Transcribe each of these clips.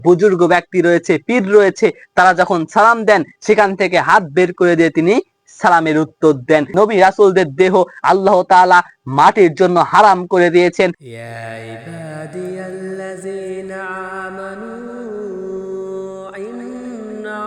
বুজুর্গ ব্যক্তি রয়েছে, পীর রয়েছে, তারা যখন সালাম দেন সেখান থেকে হাত বের করে দিয়ে তিনি সালামের উত্তর দেন। নবী রাসূলদের দেহ আল্লাহ তাআলা মাটির জন্য হারাম করে দিয়েছেন। ইয়া ইবাদিয়াল্লাযীনা আমানু ইন্না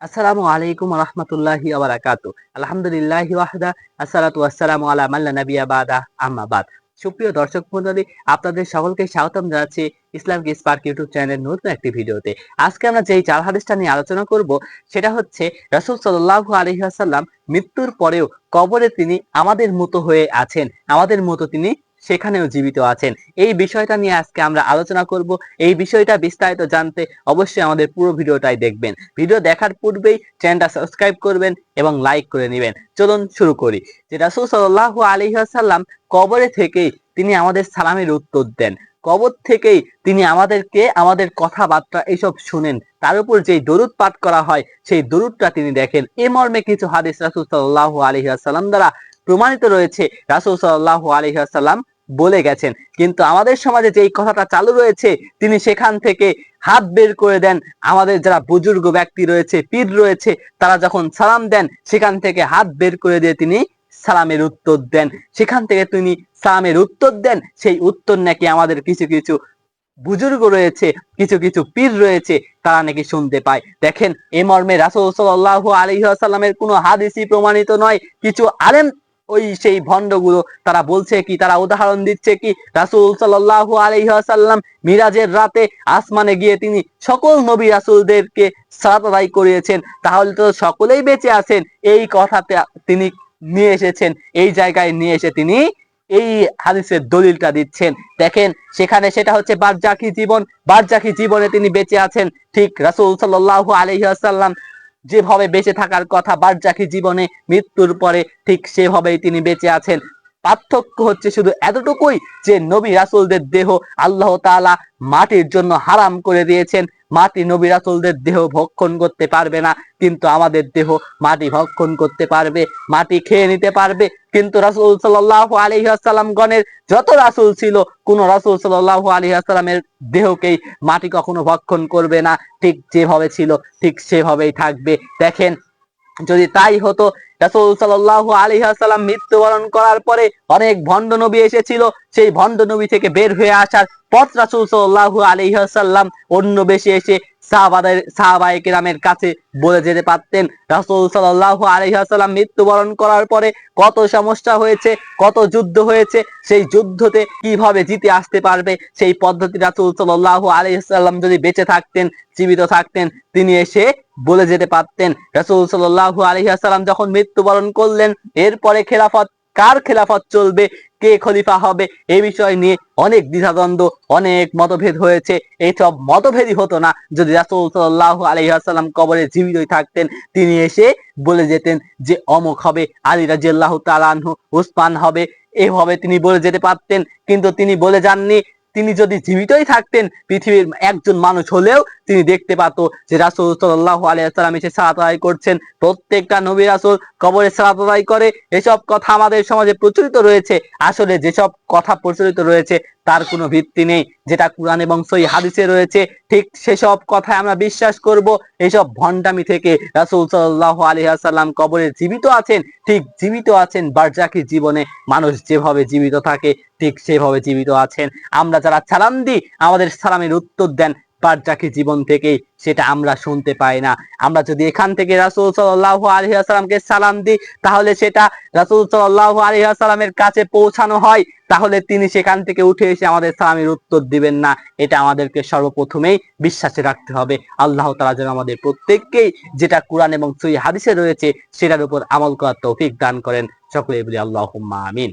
আসসালামু আলাইকুম ওয়া রাহমাতুল্লাহি ওয়া বারাকাতুহু। আলহামদুলিল্লাহি ওয়াহদা, আসসালাতু ওয়াসসালামু আলা মান লা নাবিয়্যা বাদা, আম্মা বাদ। সুপ্রিয় দর্শক মণ্ডলী, আপনাদের সকলকে স্বাগতম জানাচ্ছি ইসলামিক স্পার্ক ইউটিউব চ্যানেলের নতুন একটি ভিডিওতে। আজকে আমরা যেই চার হাদিসটা নিয়ে আলোচনা করব সেটা হচ্ছে রাসূল সাল্লাল্লাহু আলাইহি ওয়াসাল্লাম মৃত্যুর পরেও কবরে তিনি আমাদের মতো হয়ে আছেন, আমাদের মতো তিনি সেখানেও জীবিত আছেন। এই বিষয়টা নিয়ে আজকে আমরা আলোচনা করব। এই বিষয়টা বিস্তারিত জানতে অবশ্যই আমাদের পুরো ভিডিওটাই দেখবেন। ভিডিও দেখার পূর্বেই চ্যানেলটা সাবস্ক্রাইব করবেন এবং লাইক করে নেবেন। চলুন শুরু করি। যে রাসূল সাল্লাল্লাহু আলাইহি ওয়াসাল্লাম কবরে থেকেই তিনি আমাদের সালামের উত্তর দেন, কবর থেকেই তিনি আমাদেরকে আমাদের কথাবার্তা এসব শুনেন, তার উপর যেই দরুদ পাঠ করা হয় সেই দরুদটা তিনি দেখেন। এ মর্মে কিছু হাদিস রাসূল সাল্লাল্লাহু আলাইহি ওয়াসাল্লাম দ্বারা প্রমাণিত রয়েছে। রাসূল সাল্লাল্লাহু আলাইহি ওয়াসাল্লাম বলে গেছেন, কিন্তু আমাদের সমাজে যেই কথাটা চালু রয়েছে তিনি সেখান থেকে হাত বের করে দেন। আমাদের যারা বুজুর্গ ব্যক্তি রয়েছে, পীর রয়েছে, তারা যখন সালাম দেন সেখান থেকে হাত বের করে দিয়ে তিনি সালামের উত্তর দেন। সেখান থেকে তিনি সালামের উত্তর দেন, সেই উত্তর নাকি আমাদের কিছু কিছু বুজুর্গ রয়েছে, কিছু কিছু পীর রয়েছে, তারা নাকি শুনতে পায়। দেখেন, এই মর্মে রাসূল সাল্লাল্লাহু আলাইহি ওয়াসাল্লামের কোনো হাদিসই প্রমাণিত নয়। কিছু আলেম ওই সেই ভণ্ডগুলো তারা বলছে কি, তারা উদাহরণ দিচ্ছে কি, রাসূল সাল্লাল্লাহু আলাইহি ওয়াসাল্লাম মিরাজের রাতে আসমানে গিয়ে তিনি সকল নবী রাসূলদেরকে সালাত আদায় করিয়েছেন, তাহলে তো সকলেই বেঁচে আছেন। এই কথাতে তিনি নিয়ে এসেছেন, এই জায়গায় নিয়ে এসে তিনি এই হাদিসের দলিলটা দিচ্ছেন। দেখেন, সেখানে সেটা হচ্ছে বারজাখী জীবন, বারজাখী জীবনে তিনি বেঁচে আছেন। ঠিক রাসূল সাল্লাল্লাহু আলাইহি ওয়াসাল্লাম যেভাবে বেঁচে থাকার কথা বারজাখী জীবনে মৃত্যুর পরে, ঠিক সেভাবেই তিনি বেঁচে আছেন। পার্থক্য হচ্ছে শুধু এতটুকুই যে নবী রাসূলদের দেহ আল্লাহ তাআলা মাটির জন্য হারাম করে দিয়েছেন। মাটি নবী রাসূলদের দেহ ভক্ষণ করতে পারবে না, কিন্তু আমাদের দেহ মাটি ভক্ষণ করতে পারবে, মাটি খেয়ে নিতে পারবে। কিন্তু রাসূল সাল্লাল্লাহু আলাইহি ওয়াসাল্লাম গণের যত রাসূল ছিল, কোন রাসূল সাল্লাল্লাহু আলাইহি ওয়াসাল্লামের দেহকেই মাটি কখনো ভক্ষণ করবে না। ঠিক যেভাবে ছিল ঠিক সেভাবেই থাকবে। দেখেন, যদি তাই হতো, রাসূল সাল্লাল্লাহু আলাইহি ওয়াসাল্লাম মৃত্যুবরণ করার পরে অনেক ভণ্ড নবী এসেছিল, সেই ভণ্ড নবী থেকে বের হয়ে আসার পথ রাসূল সাল্লাল্লাহু আলাইহি ওয়াসাল্লাম অন্য বেশে এসে সাহাবায়ে কেরামের কাছে বলে যেতে পারতেন। রাসূল সাল্লাল্লাহু আলাইহি ওয়াসাল্লাম মৃত্যুবরণ করার পরে কত সমস্যা হয়েছে, কত যুদ্ধ হয়েছে, সেই যুদ্ধতে কিভাবে জিতে আসতে পারবে সেই পদ্ধতি রাসূল সাল্লাল্লাহু আলাইহি ওয়াসাল্লাম যদি বেঁচে থাকতেন, জীবিত থাকতেন, তিনি এসে বলে যেতে পারতেন। রাসূল সাল্লাল্লাহু আলাইহি ওয়াসাল্লাম যখন মৃত্যুবরণ করলেন, এরপরে খেলাফত, কার খেলাফত চলবে, কে খলিফা হবে, এই বিষয় নিয়ে অনেক দ্বিধাদ্বন্দ্ব, অনেক মতভেদ হয়েছে। এইসব মতভেদই হতো না যদি রাসূল সাল্লাল্লাহু আলাইহি ওয়াসাল্লাম কবরে জীবিতই থাকতেন। তিনি এসে বলে যেতেন যে অমুক হবে, আলী রাদিয়াল্লাহু তাআলা আনহু, উসমান হবে, এভাবে তিনি বলে যেতে পারতেন। কিন্তু তিনি বলে যাননি। তিনি যদি জীবিতই থাকতেন, পৃথিবীর একজন মানুষ হলেও তিনি দেখতে পেত যে রাসূল সাল্লাল্লাহু আলাইহি ওয়াসাল্লাম এসে সালাত আদায় করছেন। প্রত্যেকটা নবী রাসূল কবরে সালাত আদায় করে, এসব কথা আমাদের সমাজে প্রচলিত রয়েছে। আসলে যেসব কথা প্রচলিত রয়েছে তার কোনো ভিত্তি নেই। যেটা কুরআন এবং সহিহ হাদিসে রয়েছে ঠিক সেসব কথায় আমরা বিশ্বাস করব। এইসব ভণ্ডামি থেকে রাসূল সাল্লাল্লাহু আলাইহি ওয়াসাল্লাম কবরে জীবিত আছেন, ঠিক জীবিত আছেন। বারজাখী জীবনে মানুষ যেভাবে জীবিত থাকে ঠিক সেভাবে জীবিত আছেন। আমরা যারা সালাম দিই, আমাদের সালামের উত্তর দেন বারজাখী জীবন থেকেই, সেটা আমরা শুনতে পাই না। আমরা যদি এখান থেকে রাসূল সাল্লাল্লাহু আলাইহি ওয়াসাল্লামকে সালাম দিই, তাহলে সেটা রাসূল সাল্লাল্লাহু আলাইহি ওয়াসাল্লামের কাছে পৌঁছানো হয়, তাহলে তিনি সেখান থেকে উঠে এসে আমাদের সালামের উত্তর দিবেন না। এটা আমাদেরকে সর্বপ্রথমেই বিশ্বাসে রাখতে হবে। আল্লাহ তাআলা যেন আমাদের প্রত্যেককেই যেটা কুরআন এবং সহিহ হাদিসে রয়েছে সেটার উপর আমল করার তৌফিক দান করেন। সকলে বলি আল্লাহুম্মা আমিন।